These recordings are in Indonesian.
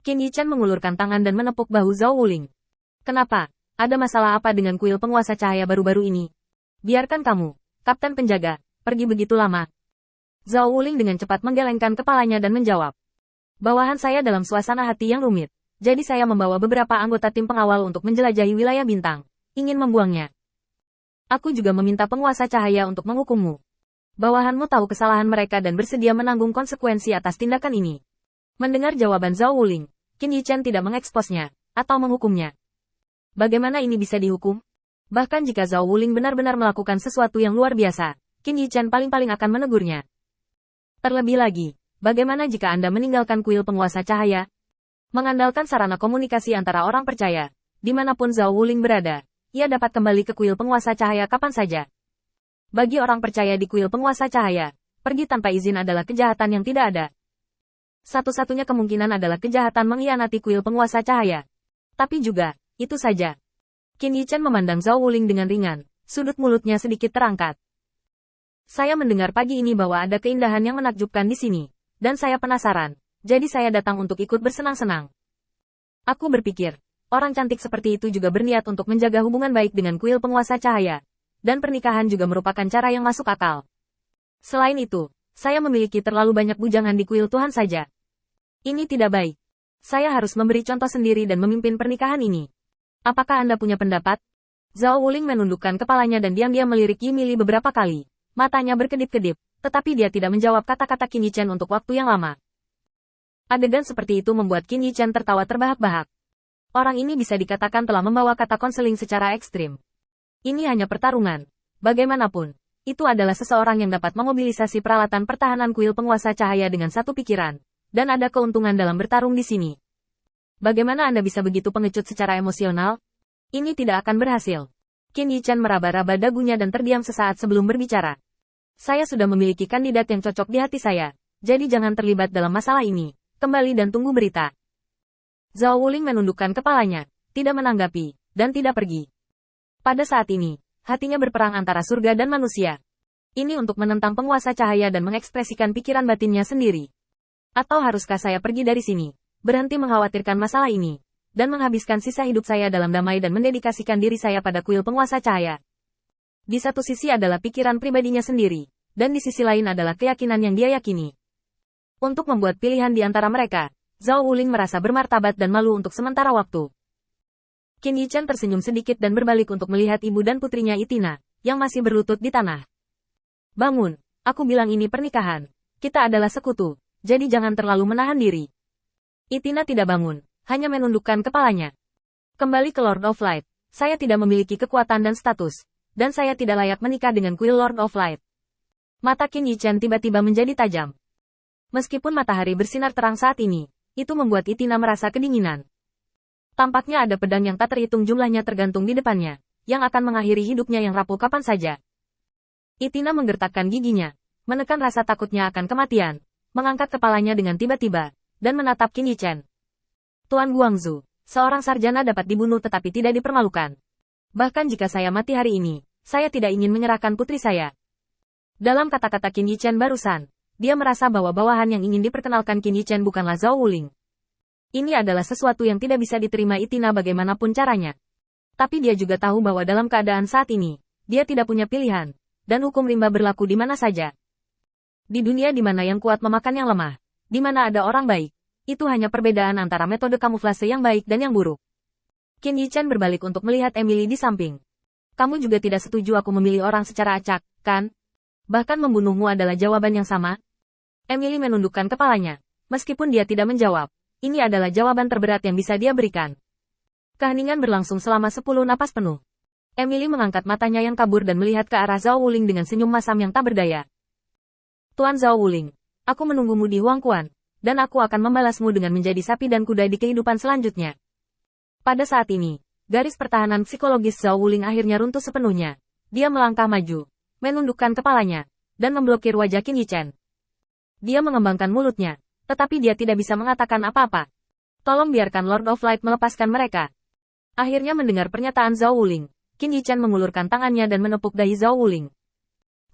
Qin Yichen mengulurkan tangan dan menepuk bahu Zhao Wuling. Kenapa? Ada masalah apa dengan kuil penguasa cahaya baru-baru ini? Biarkan kamu, Kapten Penjaga, pergi begitu lama. Zhao Wuling dengan cepat menggelengkan kepalanya dan menjawab. Bawahan saya dalam suasana hati yang rumit. Jadi saya membawa beberapa anggota tim pengawal untuk menjelajahi wilayah bintang. Ingin membuangnya. Aku juga meminta penguasa cahaya untuk menghukummu. Bawahanmu tahu kesalahan mereka dan bersedia menanggung konsekuensi atas tindakan ini. Mendengar jawaban Zhao Wuling, Qin Yichen tidak mengeksposnya, atau menghukumnya. Bagaimana ini bisa dihukum? Bahkan jika Zhao Wuling benar-benar melakukan sesuatu yang luar biasa, Qin Yichen paling-paling akan menegurnya. Terlebih lagi, bagaimana jika Anda meninggalkan kuil penguasa cahaya? Mengandalkan sarana komunikasi antara orang percaya, dimanapun Zhao Wuling berada, ia dapat kembali ke kuil penguasa cahaya kapan saja. Bagi orang percaya di kuil penguasa cahaya, pergi tanpa izin adalah kejahatan yang tidak ada. Satu-satunya kemungkinan adalah kejahatan mengkhianati kuil penguasa cahaya. Tapi juga, itu saja. Qin Yichen memandang Zhao Wuling dengan ringan, sudut mulutnya sedikit terangkat. Saya mendengar pagi ini bahwa ada keindahan yang menakjubkan di sini, dan saya penasaran, jadi saya datang untuk ikut bersenang-senang. Aku berpikir, orang cantik seperti itu juga berniat untuk menjaga hubungan baik dengan kuil penguasa cahaya. Dan pernikahan juga merupakan cara yang masuk akal. Selain itu, saya memiliki terlalu banyak bujangan di kuil Tuhan saja. Ini tidak baik. Saya harus memberi contoh sendiri dan memimpin pernikahan ini. Apakah Anda punya pendapat? Zhao Wuling menundukkan kepalanya dan diam-diam melirik Yi Mili beberapa kali. Matanya berkedip-kedip, tetapi dia tidak menjawab kata-kata Qin Yichen untuk waktu yang lama. Adegan seperti itu membuat Qin Yichen tertawa terbahak-bahak. Orang ini bisa dikatakan telah membawa kata konseling secara ekstrim. Ini hanya pertarungan. Bagaimanapun, itu adalah seseorang yang dapat memobilisasi peralatan pertahanan kuil penguasa cahaya dengan satu pikiran. Dan ada keuntungan dalam bertarung di sini. Bagaimana Anda bisa begitu pengecut secara emosional? Ini tidak akan berhasil. Qin Yichen meraba-raba dagunya dan terdiam sesaat sebelum berbicara. Saya sudah memiliki kandidat yang cocok di hati saya. Jadi jangan terlibat dalam masalah ini. Kembali dan tunggu berita. Zhao Wuling menundukkan kepalanya, tidak menanggapi, dan tidak pergi. Pada saat ini, hatinya berperang antara surga dan manusia. Ini untuk menentang penguasa cahaya dan mengekspresikan pikiran batinnya sendiri. Atau haruskah saya pergi dari sini, berhenti mengkhawatirkan masalah ini, dan menghabiskan sisa hidup saya dalam damai dan mendedikasikan diri saya pada kuil penguasa cahaya. Di satu sisi adalah pikiran pribadinya sendiri, dan di sisi lain adalah keyakinan yang dia yakini. Untuk membuat pilihan di antara mereka, Zhao Wuling merasa bermartabat dan malu untuk sementara waktu. Qin Yichen tersenyum sedikit dan berbalik untuk melihat ibu dan putrinya Itina, yang masih berlutut di tanah. Bangun, aku bilang ini pernikahan. Kita adalah sekutu, jadi jangan terlalu menahan diri. Itina tidak bangun, hanya menundukkan kepalanya. Kembali ke Lord of Light, saya tidak memiliki kekuatan dan status, dan saya tidak layak menikah dengan kuil Lord of Light. Mata Qin Yichen tiba-tiba menjadi tajam. Meskipun matahari bersinar terang saat ini, itu membuat Itina merasa kedinginan. Tampaknya ada pedang yang tak terhitung jumlahnya tergantung di depannya, yang akan mengakhiri hidupnya yang rapuh kapan saja. Itina menggertakkan giginya, menekan rasa takutnya akan kematian, mengangkat kepalanya dengan tiba-tiba, dan menatap Qin Yichen. Tuan Guangzhou, seorang sarjana dapat dibunuh tetapi tidak dipermalukan. Bahkan jika saya mati hari ini, saya tidak ingin menyerahkan putri saya. Dalam kata-kata Qin Yichen barusan, dia merasa bahwa bawahan yang ingin diperkenalkan Qin Yichen bukanlah Zhao Wuling. Ini adalah sesuatu yang tidak bisa diterima Itina bagaimanapun caranya. Tapi dia juga tahu bahwa dalam keadaan saat ini, dia tidak punya pilihan, dan hukum rimba berlaku di mana saja. Di dunia di mana yang kuat memakan yang lemah, di mana ada orang baik, itu hanya perbedaan antara metode kamuflase yang baik dan yang buruk. Qin Yichen berbalik untuk melihat Emily di samping. Kamu juga tidak setuju aku memilih orang secara acak, kan? Bahkan membunuhmu adalah jawaban yang sama? Emily menundukkan kepalanya, meskipun dia tidak menjawab. Ini adalah jawaban terberat yang bisa dia berikan. Keheningan berlangsung selama 10 napas penuh. Emily mengangkat matanya yang kabur dan melihat ke arah Zhao Wuling dengan senyum masam yang tak berdaya. Tuan Zhao Wuling, aku menunggumu di Huangquan, dan aku akan membalasmu dengan menjadi sapi dan kuda di kehidupan selanjutnya. Pada saat ini, garis pertahanan psikologis Zhao Wuling akhirnya runtuh sepenuhnya. Dia melangkah maju, menundukkan kepalanya, dan memblokir wajah Qin Yichen. Dia mengembangkan mulutnya. Tetapi dia tidak bisa mengatakan apa-apa. Tolong biarkan Lord of Light melepaskan mereka. Akhirnya mendengar pernyataan Zhao Wuling, Qin Yichen mengulurkan tangannya dan menepuk dahi Zhao Wuling.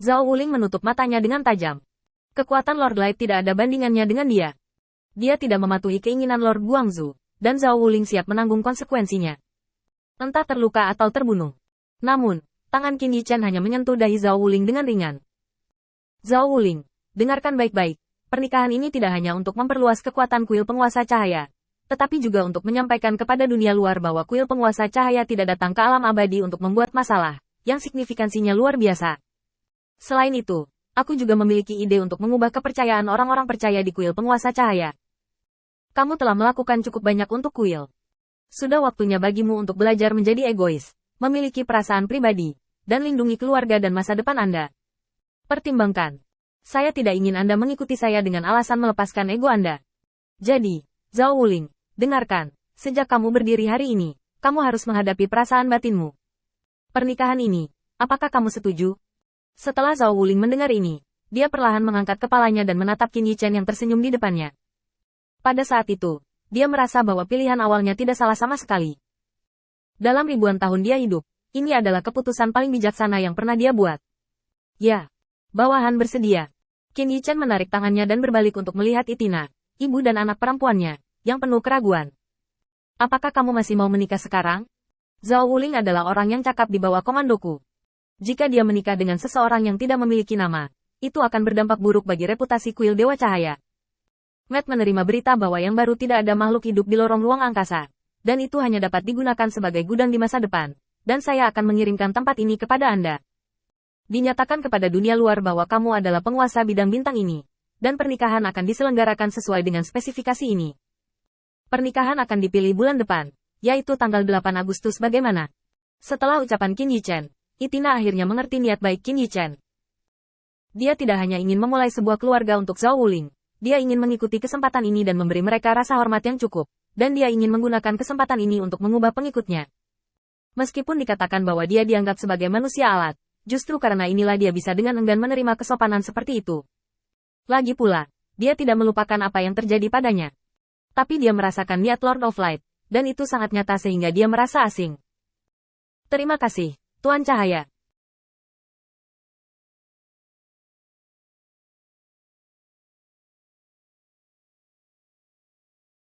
Zhao Wuling menutup matanya dengan tajam. Kekuatan Lord Light tidak ada bandingannya dengan dia. Dia tidak mematuhi keinginan Lord Guangzhou, dan Zhao Wuling siap menanggung konsekuensinya. Entah terluka atau terbunuh. Namun, tangan Qin Yichen hanya menyentuh dahi Zhao Wuling dengan ringan. Zhao Wuling, dengarkan baik-baik. Pernikahan ini tidak hanya untuk memperluas kekuatan kuil penguasa cahaya, tetapi juga untuk menyampaikan kepada dunia luar bahwa kuil penguasa cahaya tidak datang ke alam abadi untuk membuat masalah, yang signifikansinya luar biasa. Selain itu, aku juga memiliki ide untuk mengubah kepercayaan orang-orang percaya di kuil penguasa cahaya. Kamu telah melakukan cukup banyak untuk kuil. Sudah waktunya bagimu untuk belajar menjadi egois, memiliki perasaan pribadi, dan lindungi keluarga dan masa depan Anda. Pertimbangkan. Saya tidak ingin Anda mengikuti saya dengan alasan melepaskan ego Anda. Jadi, Zhao Wuling, dengarkan. Sejak kamu berdiri hari ini, kamu harus menghadapi perasaan batinmu. Pernikahan ini, apakah kamu setuju? Setelah Zhao Wuling mendengar ini, dia perlahan mengangkat kepalanya dan menatap Qin Yichen yang tersenyum di depannya. Pada saat itu, dia merasa bahwa pilihan awalnya tidak salah sama sekali. Dalam ribuan tahun dia hidup, ini adalah keputusan paling bijaksana yang pernah dia buat. Ya, bawahan bersedia. Qin Yichen menarik tangannya dan berbalik untuk melihat Itina, ibu dan anak perempuannya, yang penuh keraguan. Apakah kamu masih mau menikah sekarang? Zhao Wuling adalah orang yang cakap di bawah komandoku. Jika dia menikah dengan seseorang yang tidak memiliki nama, itu akan berdampak buruk bagi reputasi kuil Dewa Cahaya. Matt menerima berita bahwa yang baru tidak ada makhluk hidup di lorong ruang angkasa, dan itu hanya dapat digunakan sebagai gudang di masa depan, dan saya akan mengirimkan tempat ini kepada Anda. Dinyatakan kepada dunia luar bahwa kamu adalah penguasa bidang bintang ini, dan pernikahan akan diselenggarakan sesuai dengan spesifikasi ini. Pernikahan akan dipilih bulan depan, yaitu tanggal 8 Agustus bagaimana? Setelah ucapan Qin Yichen, Itina akhirnya mengerti niat baik Qin Yichen. Dia tidak hanya ingin memulai sebuah keluarga untuk Zhao Wuling, dia ingin mengikuti kesempatan ini dan memberi mereka rasa hormat yang cukup, dan dia ingin menggunakan kesempatan ini untuk mengubah pengikutnya. Meskipun dikatakan bahwa dia dianggap sebagai manusia alat, justru karena inilah dia bisa dengan enggan menerima kesopanan seperti itu. Lagi pula, dia tidak melupakan apa yang terjadi padanya. Tapi dia merasakan niat Lord of Light, dan itu sangat nyata sehingga dia merasa asing. Terima kasih, Tuan Cahaya.